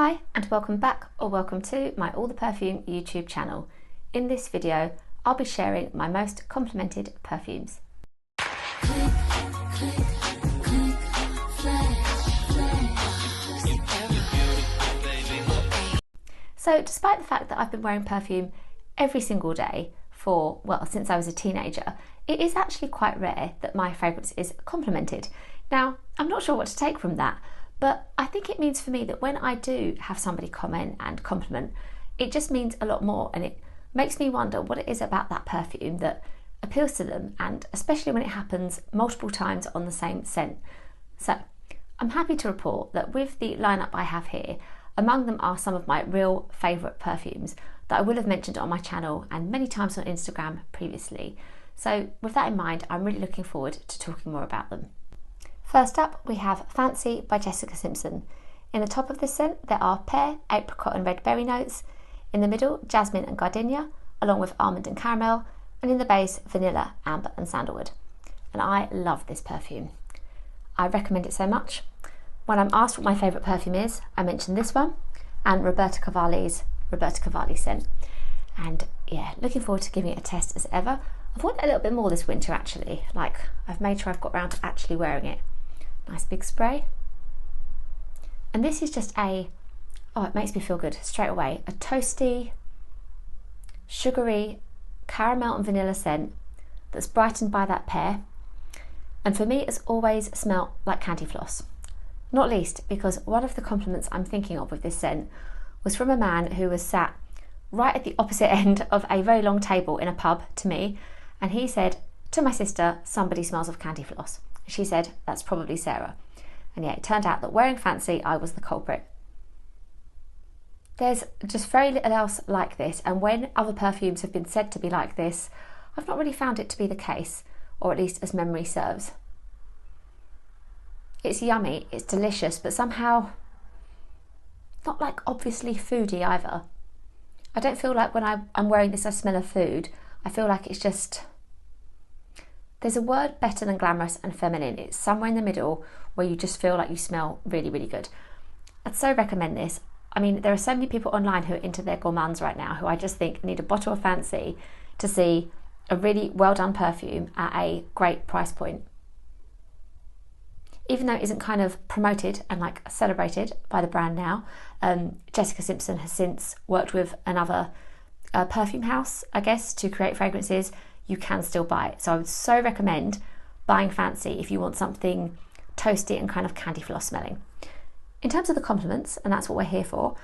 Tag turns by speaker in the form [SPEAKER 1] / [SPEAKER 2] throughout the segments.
[SPEAKER 1] Hi and welcome back or welcome to my All the Perfume YouTube channel. In this video I'll be sharing my most complimented perfumes. So despite the fact that I've been wearing perfume every single day for, well, since I was a teenager, it is actually quite rare that my fragrance is complimented. Now, I'm not sure what to take from that, but I think it means for me that when I do have somebody comment and compliment, it just means a lot more, and it makes me wonder what it is about that perfume that appeals to them, and especially when it happens multiple times on the same scent. So I'm happy to report that with the lineup I have here, among them are some of my real favourite perfumes that I will have mentioned on my channel and many times on Instagram previously. So with that in mind, I'm really looking forward to talking more about them. First up, we have Fancy by Jessica Simpson. In the top of this scent, there are pear, apricot and red berry notes. In the middle, jasmine and gardenia, along with almond and caramel. And in the base, vanilla, amber and sandalwood. And I love this perfume. I recommend it so much. When I'm asked what my favourite perfume is, I mention this one and Roberto Cavalli's scent. And yeah, looking forward to giving it a test as ever. I've worn it a little bit more this winter actually. Like, I've made sure I've got around to actually wearing it. Nice big spray. And this is just it makes me feel good straight away. A toasty, sugary, caramel and vanilla scent that's brightened by that pear. And for me, it's always smelled like candy floss. Not least because one of the compliments I'm thinking of with this scent was from a man who was sat right at the opposite end of a very long table in a pub to me, and he said to my sister, "Somebody smells of candy floss." She said, "That's probably Sarah." And yeah, it turned out that wearing Fancy, I was the culprit. There's just very little else like this, and when other perfumes have been said to be like this, I've not really found it to be the case, or at least as memory serves. It's yummy, it's delicious, but somehow not like obviously foody either. I don't feel like when I'm wearing this I smell of food. I feel like it's just, there's a word better than glamorous and feminine. It's somewhere in the middle where you just feel like you smell really, really good. I'd so recommend this. I mean, there are so many people online who are into their gourmands right now who I just think need a bottle of Fancy to see a really well done perfume at a great price point. Even though it isn't kind of promoted and like celebrated by the brand now, Jessica Simpson has since worked with another perfume house, I guess, to create fragrances. You can still buy it. So I would so recommend buying Fancy if you want something toasty and kind of candy floss smelling. In terms of the compliments, and that's what we're here for,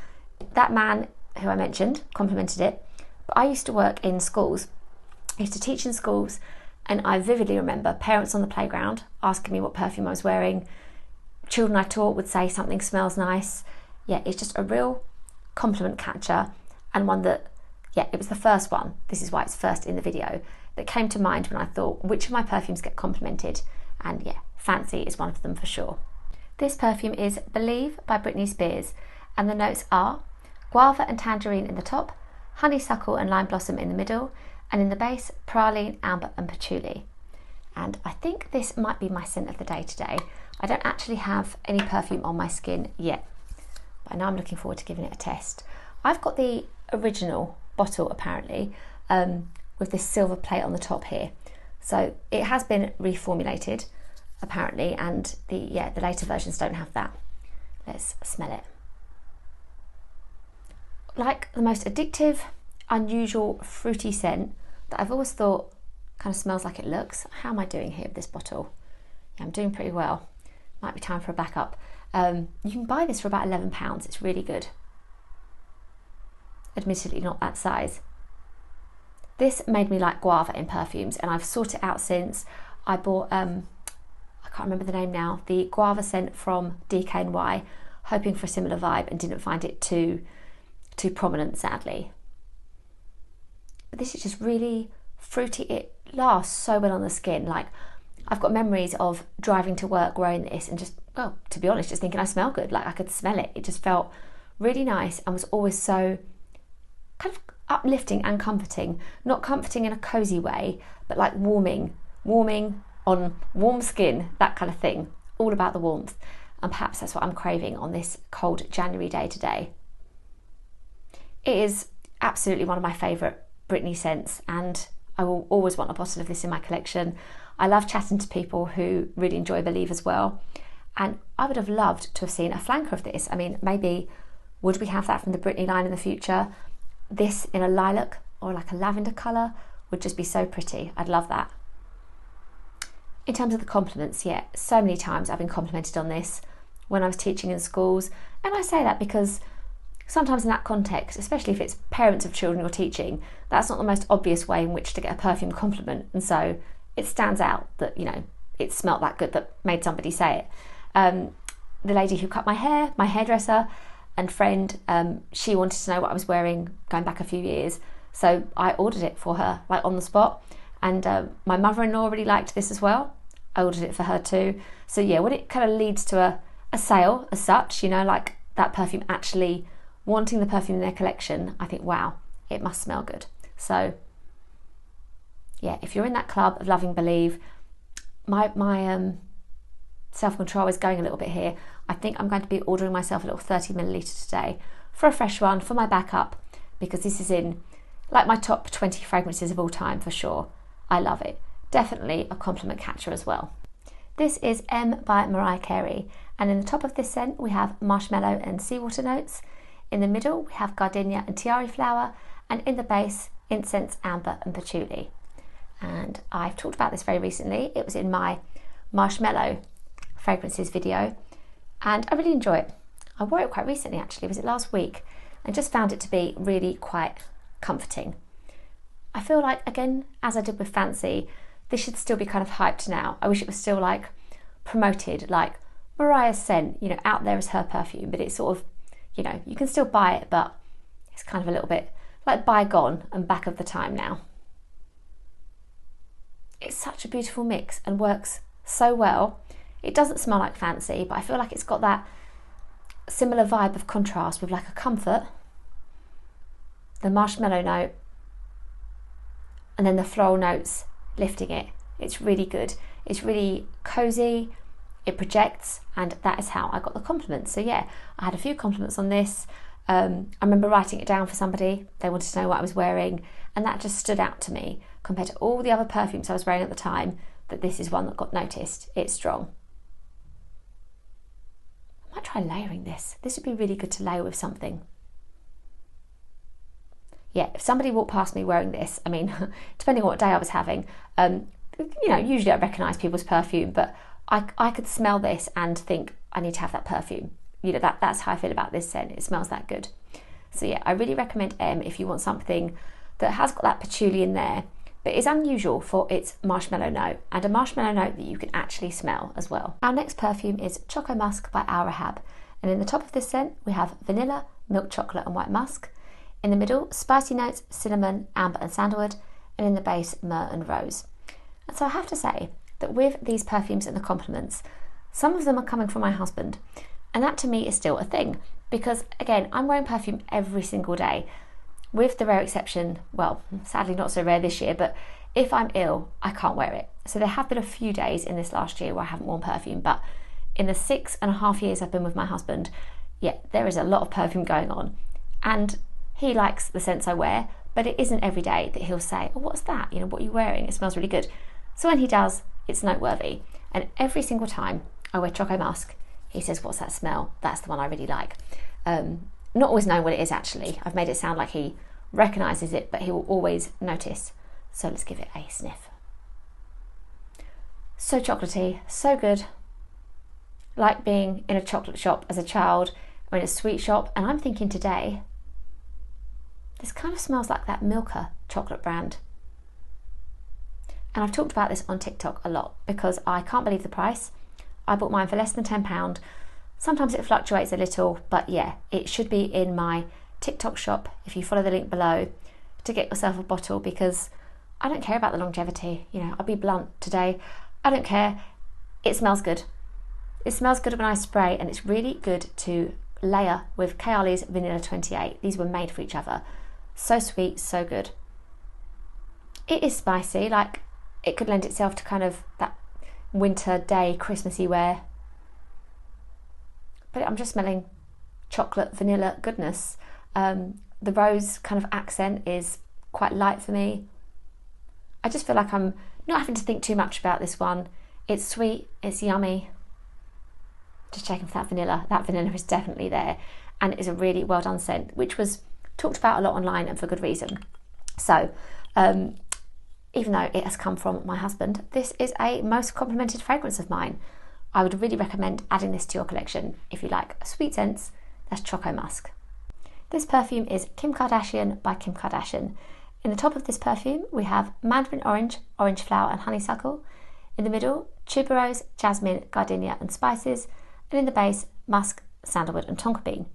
[SPEAKER 1] that man who I mentioned complimented it, but I used to work in schools. I used to teach in schools, and I vividly remember parents on the playground asking me what perfume I was wearing. Children I taught would say something smells nice. Yeah, it's just a real compliment catcher, and one that, yeah, it was the first one, this is why it's first in the video, that came to mind when I thought which of my perfumes get complimented, and yeah, Fancy is one of them for sure. This perfume is Believe by Britney Spears, and the notes are guava and tangerine in the top, honeysuckle and lime blossom in the middle, and in the base, praline, amber and patchouli. And I think this might be my scent of the day today. I don't actually have any perfume on my skin yet, but I know I'm looking forward to giving it a test. I've got the original bottle apparently, with this silver plate on the top here. So it has been reformulated apparently, and the later versions don't have that. Let's smell it. Like the most addictive, unusual, fruity scent that I've always thought kind of smells like it looks. How am I doing here with this bottle? Yeah, I'm doing pretty well. Might be time for a backup. You can buy this for about £11. It's really good. Admittedly not that size. This made me like Guava in perfumes, and I've sought it out since. I bought, I can't remember the name now, the Guava scent from DKNY, hoping for a similar vibe, and didn't find it too prominent, sadly. But this is just really fruity. It lasts so well on the skin. Like, I've got memories of driving to work wearing this and just, well, to be honest, just thinking I smell good. Like, I could smell it. It just felt really nice and was always so kind of uplifting and comforting. Not comforting in a cozy way, but like warming on warm skin, that kind of thing. All about the warmth. and perhaps that's what I'm craving on this cold January day today. It is absolutely one of my favourite Britney scents, and I will always want a bottle of this in my collection. I love chatting to people who really enjoy Believe as well, and I would have loved to have seen a flanker of this. I mean, maybe would we have that from the Britney line in the future? This in a lilac or like a lavender colour would just be so pretty. I'd love that. In terms of the compliments, yeah, so many times I've been complimented on this when I was teaching in schools, and I say that because sometimes in that context, especially if it's parents of children you're teaching, that's not the most obvious way in which to get a perfume compliment, and so it stands out that, you know, it smelt that good that made somebody say it. The lady who cut my hair, my hairdresser and friend, she wanted to know what I was wearing going back a few years, so I ordered it for her, like on the spot, and my mother-in-law really liked this as well. I ordered it for her too. So yeah, when it kind of leads to a sale as such, you know, like that perfume actually wanting the perfume in their collection, I think, wow, it must smell good. So yeah, if you're in that club of loving Believe, my self-control is going a little bit here. I think I'm going to be ordering myself a little 30 millilitre today for a fresh one for my backup, because this is in like my top 20 fragrances of all time for sure. I love it. Definitely a compliment catcher as well. This is M by Mariah Carey, and in the top of this scent we have marshmallow and seawater notes. In the middle we have gardenia and tiare flower, and in the base incense, amber and patchouli. And I've talked about this very recently. It was in my marshmallow fragrances video, and I really enjoy it. I wore it quite recently actually, was it last week, and just found it to be really quite comforting. I feel like, again, as I did with Fancy, this should still be kind of hyped now. I wish it was still like promoted, like Mariah's scent, you know, out there as her perfume, but it's sort of, you know, you can still buy it, but it's kind of a little bit like bygone and back of the time now. It's such a beautiful mix and works so well. It doesn't smell like Fancy, but I feel like it's got that similar vibe of contrast with like a comfort, the marshmallow note, and then the floral notes lifting it. It's really good. It's really cozy, it projects, and that is how I got the compliments. So yeah, I had a few compliments on this. I remember writing it down for somebody. They wanted to know what I was wearing, and that just stood out to me compared to all the other perfumes I was wearing at the time, that this is one that got noticed. It's strong. I might try layering this. This would be really good to layer with something. Yeah, if somebody walked past me wearing this, I mean, depending on what day I was having, you know, usually I recognise people's perfume, but I could smell this and think, I need to have that perfume. You know, that's how I feel about this scent. It smells that good. So yeah, I really recommend M if you want something that has got that patchouli in there, but is unusual for its marshmallow note, and a marshmallow note that you can actually smell as well. Our next perfume is Choco Musk by Rehab, and in the top of this scent we have vanilla, milk chocolate and white musk. In the middle, spicy notes, cinnamon, amber and sandalwood, and in the base, myrrh and rose. And so I have to say that with these perfumes and the compliments, some of them are coming from my husband, and that to me is still a thing, because again, I'm wearing perfume every single day, with the rare exception, well, sadly not so rare this year, but if I'm ill, I can't wear it. So there have been a few days in this last year where I haven't worn perfume, but in the 6.5 years I've been with my husband, yeah, there is a lot of perfume going on. And he likes the scents I wear, but it isn't every day that he'll say, oh, what's that? You know, what are you wearing? It smells really good. So when he does, it's noteworthy. And every single time I wear Choco Musk, he says, what's that smell? That's the one I really like. Not always knowing what it is actually. I've made it sound like he recognises it, but he will always notice. So let's give it a sniff. So chocolatey, so good. Like being in a chocolate shop as a child or in a sweet shop. And I'm thinking today, this kind of smells like that Milka chocolate brand. And I've talked about this on TikTok a lot because I can't believe the price. I bought mine for less than £10. Sometimes it fluctuates a little, but yeah, it should be in my TikTok shop if you follow the link below to get yourself a bottle, because I don't care about the longevity. You know, I'll be blunt today. I don't care. It smells good. It smells good when I spray, and it's really good to layer with Kayali's Vanilla 28. These were made for each other. So sweet, so good. It is spicy, like it could lend itself to kind of that winter day Christmassy wear. but I'm just smelling chocolate vanilla goodness. The rose kind of accent is quite light for me. I just feel like I'm not having to think too much about this one. It's sweet, it's yummy. Just checking for that vanilla. That vanilla is definitely there, and it is a really well done scent, which was talked about a lot online and for good reason. So even though it has come from my husband, this is a most complimented fragrance of mine. I would really recommend adding this to your collection if you like sweet scents. That's Choco Musk. This perfume is Kim Kardashian by Kim Kardashian. In the top of this perfume we have mandarin orange, orange flower and honeysuckle. In the middle, tuberose, jasmine, gardenia and spices. And in the base, musk, sandalwood and tonka bean.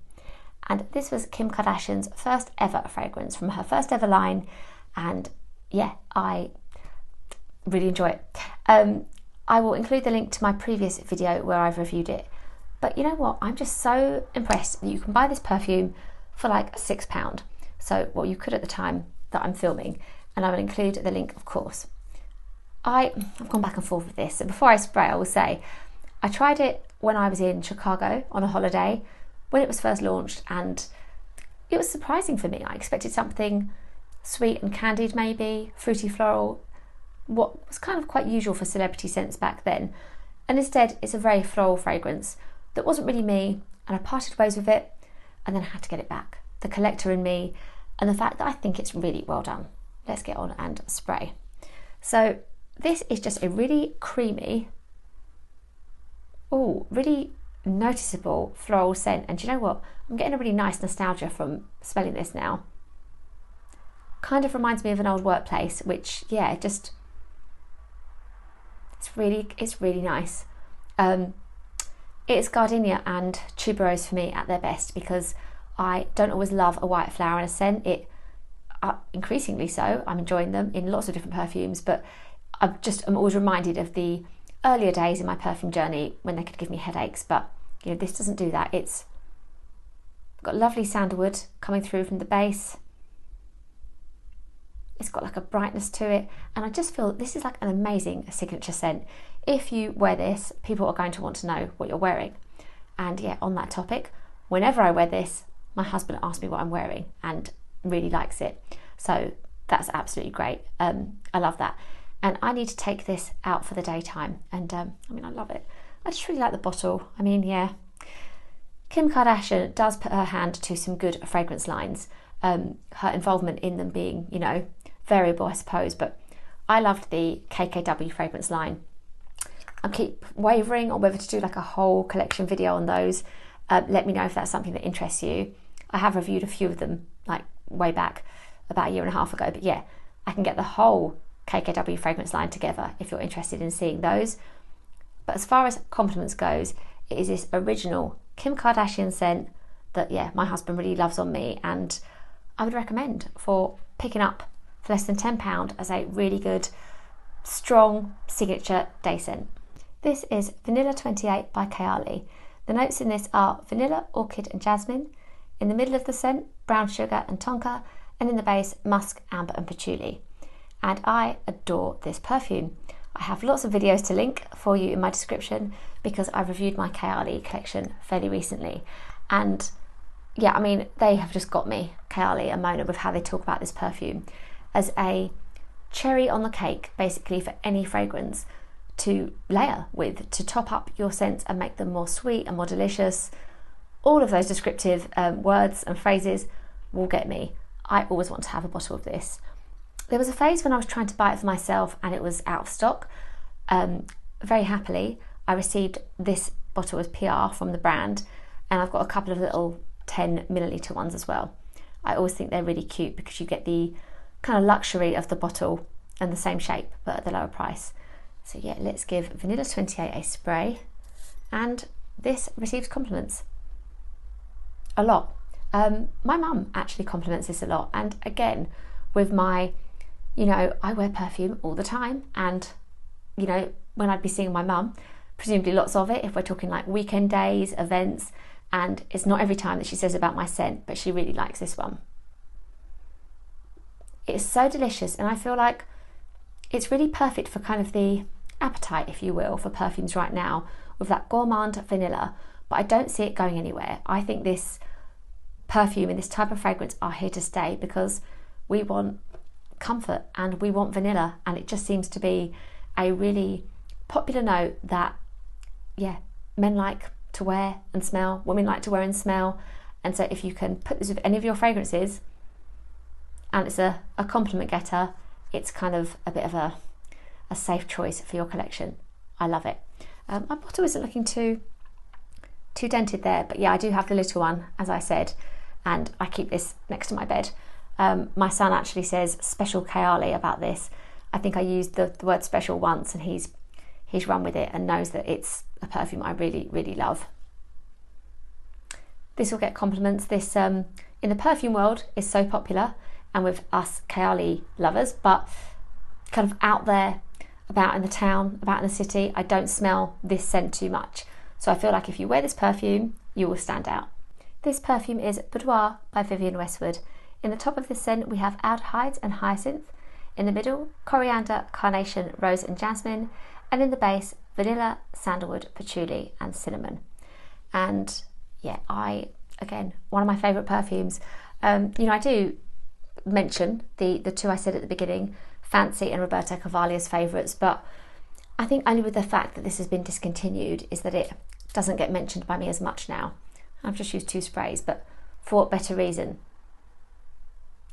[SPEAKER 1] And this was Kim Kardashian's first ever fragrance from her first ever line, and yeah, I really enjoy it. I will include the link to my previous video where I've reviewed it, but you know what, I'm just so impressed that you can buy this perfume for like £6, so well, you could at the time that I'm filming, and I will include the link, of course. I've gone back and forth with this, so before I spray I will say I tried it when I was in Chicago on a holiday when it was first launched, and it was surprising for me. I expected something sweet and candied, maybe fruity floral, what was kind of quite usual for celebrity scents back then, and instead it's a very floral fragrance that wasn't really me, and I parted ways with it and then I had to get it back. The collector in me and the fact that I think it's really well done. Let's get on and spray. So this is just a really creamy, really noticeable floral scent, and do you know what, I'm getting a really nice nostalgia from smelling this now. Kind of reminds me of an old workplace, which yeah, just it's really nice. It's gardenia and tuberose for me at their best, because I don't always love a white flower in a scent. Increasingly so, I'm enjoying them in lots of different perfumes, but I'm always reminded of the earlier days in my perfume journey when they could give me headaches, but you know, this doesn't do that. It's got lovely sandalwood coming through from the base. It's got like a brightness to it, and I just feel this is like an amazing signature scent. If you wear this, people are going to want to know what you're wearing. And yeah, on that topic, whenever I wear this, my husband asks me what I'm wearing and really likes it. So that's absolutely great. I love that. And I need to take this out for the daytime. And I mean, I love it. I just really like the bottle. I mean, yeah, Kim Kardashian does put her hand to some good fragrance lines. Her involvement in them being, you know, variable, I suppose. But I loved the KKW fragrance line. I keep wavering on whether to do like a whole collection video on those. Let me know if that's something that interests you. I have reviewed a few of them like way back about a year and a half ago. But yeah, I can get the whole KKW fragrance line together if you're interested in seeing those. But as far as compliments goes, it is this original Kim Kardashian scent that yeah, my husband really loves on me, and I would recommend for picking up for less than £10 as a really good, strong signature day scent. This is Vanilla 28 by Kayali. The notes in this are vanilla, orchid and jasmine. In the middle of the scent, brown sugar and tonka, and in the base, musk, amber and patchouli. And I adore this perfume. I have lots of videos to link for you in my description because I reviewed my Kayali collection fairly recently. And yeah, I mean, they have just got me, Kayali and Mona, with how they talk about this perfume as a cherry on the cake, basically, for any fragrance to layer with, to top up your scents and make them more sweet and more delicious. All of those descriptive words and phrases will get me. I always want to have a bottle of this. There was a phase when I was trying to buy it for myself and it was out of stock. Very happily, I received this bottle as PR from the brand, and I've got a couple of little 10 milliliter ones as well. I always think they're really cute because you get the kind of luxury of the bottle and the same shape but at the lower price. So yeah, let's give Vanilla 28 a spray, and this receives compliments a lot. My mum actually compliments this a lot, and again, with my, you know, I wear perfume all the time, and you know, when I'd be seeing my mum, presumably lots of it if we're talking like weekend days, events, and it's not every time that she says about my scent, but she really likes this one. It's so delicious, and I feel like it's really perfect for kind of the appetite, if you will, for perfumes right now, with that gourmand vanilla, but I don't see it going anywhere. I think this perfume and this type of fragrance are here to stay because we want comfort and we want vanilla, and it just seems to be a really popular note that, yeah, men like to wear and smell, women like to wear and smell. And so if you can put this with any of your fragrances and it's a compliment getter, it's kind of a bit of a safe choice for your collection. I love it. My bottle isn't looking too dented there, but yeah, I do have the little one, as I said, and I keep this next to my bed. My son actually says special Kayali about this. I think I used the word special once, and he's run with it and knows that it's a perfume I really, really love. This will get compliments. This, in the perfume world, is so popular, and with us Kayali lovers, but kind of out there, about in the town, about in the city, I don't smell this scent too much. So I feel like if you wear this perfume, you will stand out. This perfume is Boudoir by Vivienne Westwood. In the top of this scent, we have aldehydes and hyacinth. In the middle, coriander, carnation, rose and jasmine. And in the base, vanilla, sandalwood, patchouli and cinnamon. And yeah, again, one of my favourite perfumes. I do mention the two I said at the beginning, Fancy and Roberto Cavalli as favourites, but I think only with the fact that this has been discontinued is that it doesn't get mentioned by me as much now. I've just used 2 sprays, but for what better reason?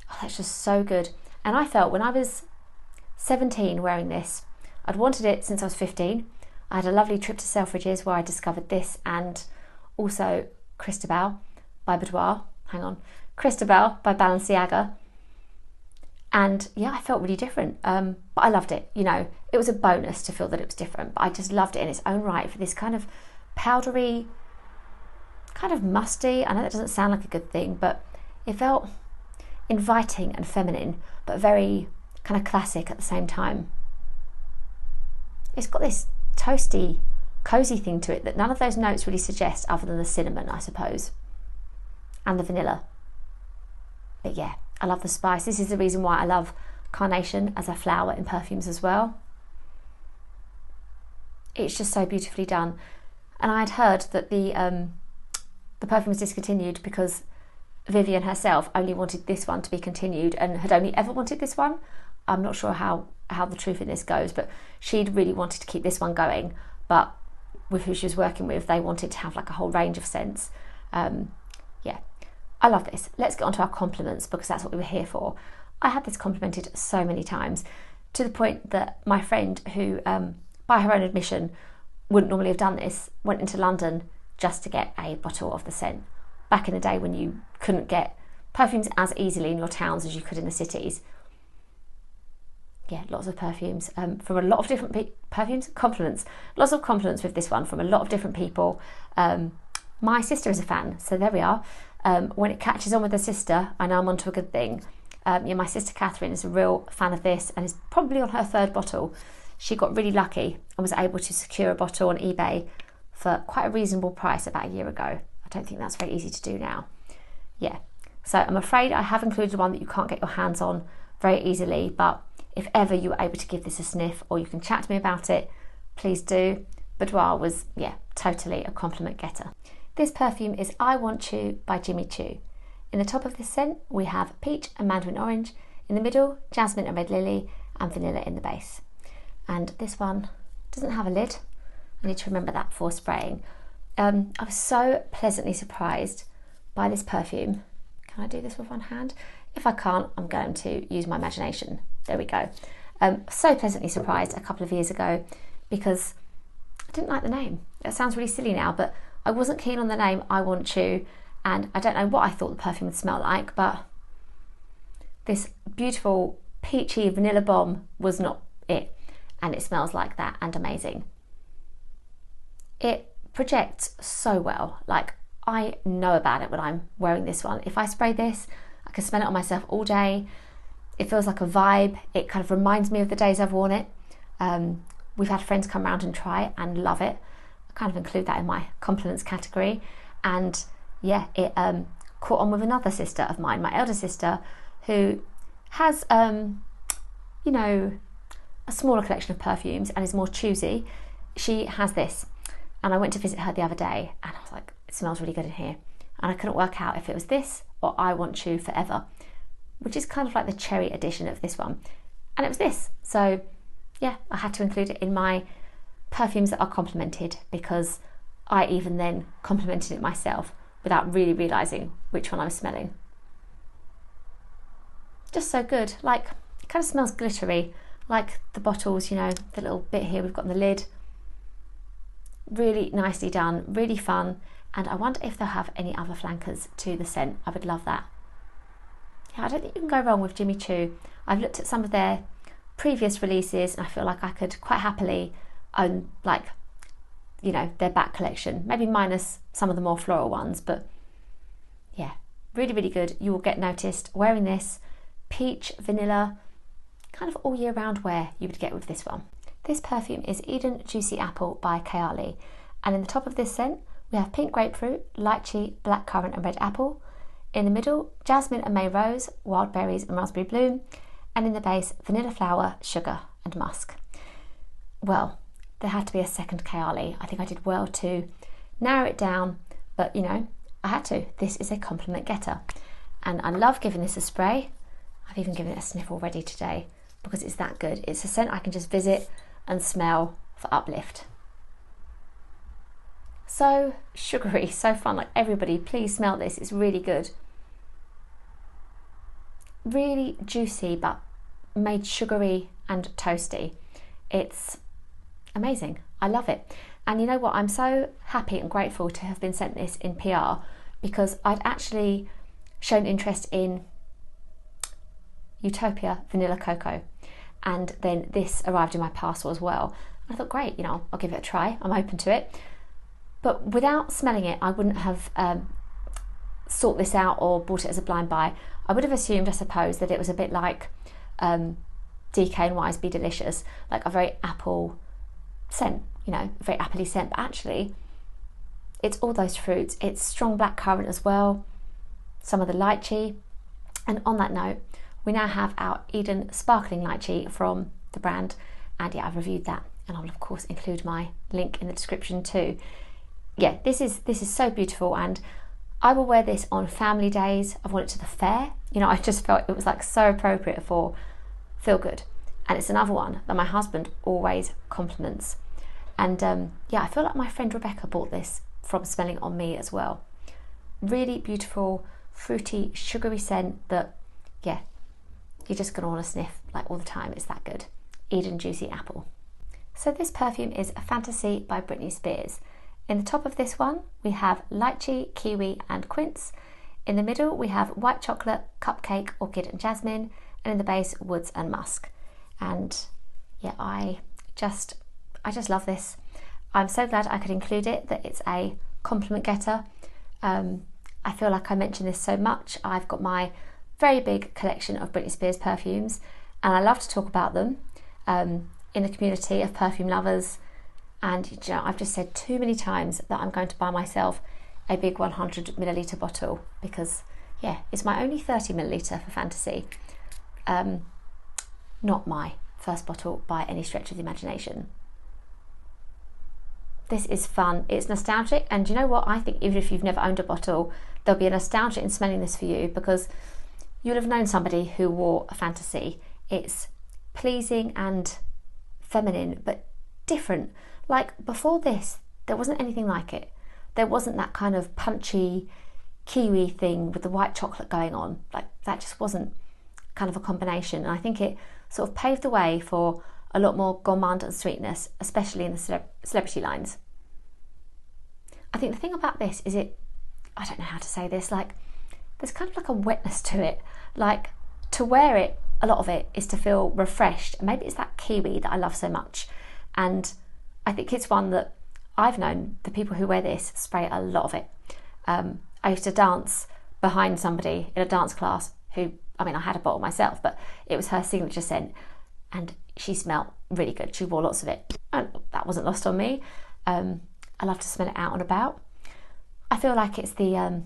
[SPEAKER 1] Oh, that's just so good. And I felt when I was 17 wearing this, I'd wanted it since I was 15. I had a lovely trip to Selfridges where I discovered this, and also Cristobal by Boudoir. Cristobal by Balenciaga. And yeah, I felt really different, but I loved it. It was a bonus to feel that it was different, but I just loved it in its own right for this kind of powdery, kind of musty. I know that doesn't sound like a good thing, but it felt inviting and feminine, but very kind of classic at the same time. It's got this toasty, cozy thing to it that none of those notes really suggest other than the cinnamon, I suppose, and the vanilla. But yeah, I love the spice. This is the reason why I love carnation as a flower in perfumes as well. It's just so beautifully done. And I'd heard that the perfume was discontinued because Vivienne herself only wanted this one to be continued and had only ever wanted this one. I'm not sure how the truth in this goes, but she'd really wanted to keep this one going, but with who she was working with, they wanted to have like a whole range of scents. Yeah, I love this. Let's get on to our compliments because that's what we were here for. I had this complimented so many times to the point that my friend, who by her own admission wouldn't normally have done this, went into London just to get a bottle of the scent. Back in the day when you couldn't get perfumes as easily in your towns as you could in the cities. Yeah, lots of perfumes from a lot of different compliments. Lots of compliments with this one from a lot of different people. My sister is a fan, so there we are. When it catches on with her sister, I know I'm onto a good thing. My sister Catherine is a real fan of this and is probably on her 3rd bottle. She got really lucky and was able to secure a bottle on eBay for quite a reasonable price about a year ago. I don't think that's very easy to do now. Yeah, so I'm afraid I have included one that you can't get your hands on very easily, but if ever you were able to give this a sniff or you can chat to me about it, please do. Boudoir was, yeah, totally a compliment getter. This perfume is I Want Choo by Jimmy Choo. In the top of this scent, we have peach and mandarin orange. In the middle, jasmine and red lily, and vanilla in the base. And this one doesn't have a lid. I need to remember that before spraying. I was so pleasantly surprised by this perfume. Can I do this with one hand? If I can't, I'm going to use my imagination. There we go. So pleasantly surprised a couple of years ago because I didn't like the name. It sounds really silly now, but I wasn't keen on the name I Want Choo, and I don't know what I thought the perfume would smell like, but this beautiful peachy vanilla bomb was not it, and it smells like that and amazing. It projects so well. Like, I know about it when I'm wearing this one. If I spray this, I can smell it on myself all day. It feels like a vibe. It kind of reminds me of the days I've worn it. We've had friends come around and try it and love it. I kind of include that in my compliments category. And yeah, it caught on with another sister of mine, my elder sister, who has, a smaller collection of perfumes and is more choosy. She has this. And I went to visit her the other day and I was like, it smells really good in here. And I couldn't work out if it was this or I Want Choo Forever, which is kind of like the cherry edition of this one. And it was this. So yeah, I had to include it in my perfumes that are complimented, because I even then complimented it myself without really realising which one I was smelling. Just so good. Like, it kind of smells glittery, like the bottles, you know, the little bit here we've got on the lid. Really nicely done, really fun. And I wonder if they'll have any other flankers to the scent. I would love that. Yeah, I don't think you can go wrong with Jimmy Choo. I've looked at some of their previous releases and I feel like I could quite happily own, like, you know, their back collection, maybe minus some of the more floral ones, but yeah, really, really good. You will get noticed wearing this. Peach, vanilla, kind of all year round wear you would get with this one. This perfume is Eden Juicy Apple by Kayali, and in the top of this scent we have pink grapefruit, lychee, blackcurrant and red apple. In the middle, jasmine and May rose, wild berries and raspberry bloom, and in the base, vanilla flower, sugar and musk. Well, there had to be a second Kayali. I think I did well to narrow it down, but you know, I had to. This is a compliment getter, and I love giving this a spray. I've even given it a sniff already today because it's that good. It's a scent I can just visit and smell for uplift. So sugary, so fun. Like, everybody, please smell this. It's really good. Really juicy, but made sugary and toasty. It's amazing. I love it. And you know what? I'm so happy and grateful to have been sent this in PR, because I'd actually shown interest in Utopia Vanilla Coco, and then this arrived in my parcel as well. I thought, great, you know, I'll give it a try. I'm open to it. But without smelling it, I wouldn't have sought this out or bought it as a blind buy. I would have assumed, I suppose, that it was a bit like DKNY's Be Delicious, like a very apple scent, you know, a very appley scent. But actually, it's all those fruits. It's strong blackcurrant as well, some of the lychee. And on that note, we now have our Eden Sparkling Lychee from the brand, and yeah, I've reviewed that, and I'll of course include my link in the description too. Yeah, this is so beautiful, and I will wear this on family days. I've worn it to the fair. You know, I just felt it was like so appropriate for Feel Good, and it's another one that my husband always compliments. And yeah, I feel like my friend Rebecca bought this from smelling on me as well. Really beautiful, fruity, sugary scent that, yeah, you're just gonna want to sniff like all the time. It's that good. Eden Juicy Apple. So this perfume is Fantasy by Britney Spears. In the top of this one, we have lychee, kiwi and quince. In the middle, we have white chocolate, cupcake, orchid and jasmine. And in the base, woods and musk. And yeah, I just love this. I'm so glad I could include it, that it's a compliment getter. I feel like I mention this so much. I've got my very big collection of Britney Spears perfumes, and I love to talk about them in the community of perfume lovers. And you know, I've just said too many times that I'm going to buy myself a big 100ml bottle, because yeah, it's my only 30ml for Fantasy. Not my first bottle by any stretch of the imagination. This is fun, it's nostalgic, and you know what? I think even if you've never owned a bottle, there'll be a nostalgia in smelling this for you, because you'll have known somebody who wore a Fantasy. It's pleasing and feminine, but different. Like, before this, there wasn't anything like it. There wasn't that kind of punchy kiwi thing with the white chocolate going on. Like, that just wasn't kind of a combination. And I think it sort of paved the way for a lot more gourmand and sweetness, especially in the celebrity lines. I think the thing about this is I don't know how to say this, like, there's kind of like a wetness to it. Like, to wear it, a lot of it is to feel refreshed. And maybe it's that kiwi that I love so much. And I think it's one that I've known the people who wear this spray a lot of it. I used to dance behind somebody in a dance class who, I mean, I had a bottle myself, but it was her signature scent, and she smelled really good. She wore lots of it, and that wasn't lost on me. I love to smell it out and about. I feel like it's the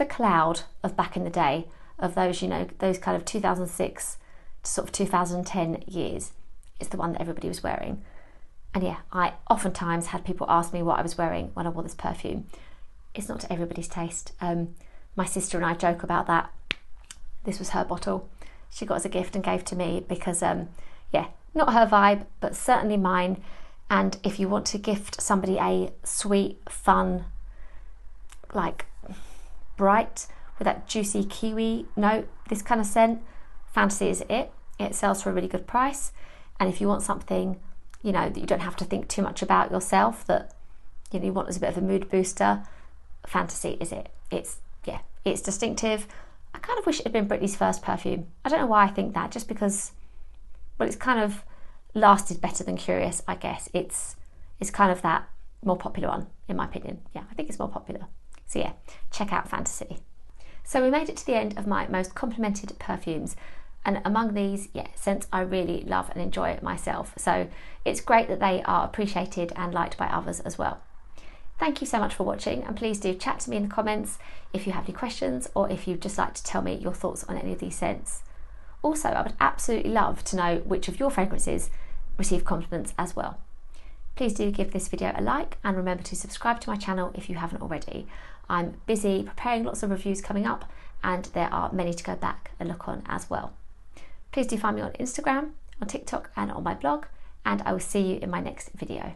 [SPEAKER 1] cloud of back in the day, of those, you know, those kind of 2006 to sort of 2010 years. It's the one that everybody was wearing. And yeah, I oftentimes had people ask me what I was wearing when I wore this perfume. It's not to everybody's taste. My sister and I joke about that. This was her bottle. She got as a gift and gave to me because, yeah, not her vibe, but certainly mine. And if you want to gift somebody a sweet, fun, like bright, with that juicy kiwi note, this kind of scent, Fantasy is it. It sells for a really good price. And if you want something, you know, that you don't have to think too much about yourself, that, you know, you want as a bit of a mood booster, Fantasy is it. It's distinctive. I kind of wish it had been Britney's first perfume. I don't know why I think that, just because, well, it's kind of lasted better than Curious, I guess. It's kind of that more popular one, in my opinion. Yeah, I think it's more popular. So yeah, check out Fantasy. So we made it to the end of my most complimented perfumes. And among these, yeah, scents I really love and enjoy myself. So it's great that they are appreciated and liked by others as well. Thank you so much for watching, and please do chat to me in the comments if you have any questions, or if you'd just like to tell me your thoughts on any of these scents. Also, I would absolutely love to know which of your fragrances receive compliments as well. Please do give this video a like, and remember to subscribe to my channel if you haven't already. I'm busy preparing lots of reviews coming up, and there are many to go back and look on as well. Please do find me on Instagram, on TikTok, and on my blog, and I will see you in my next video.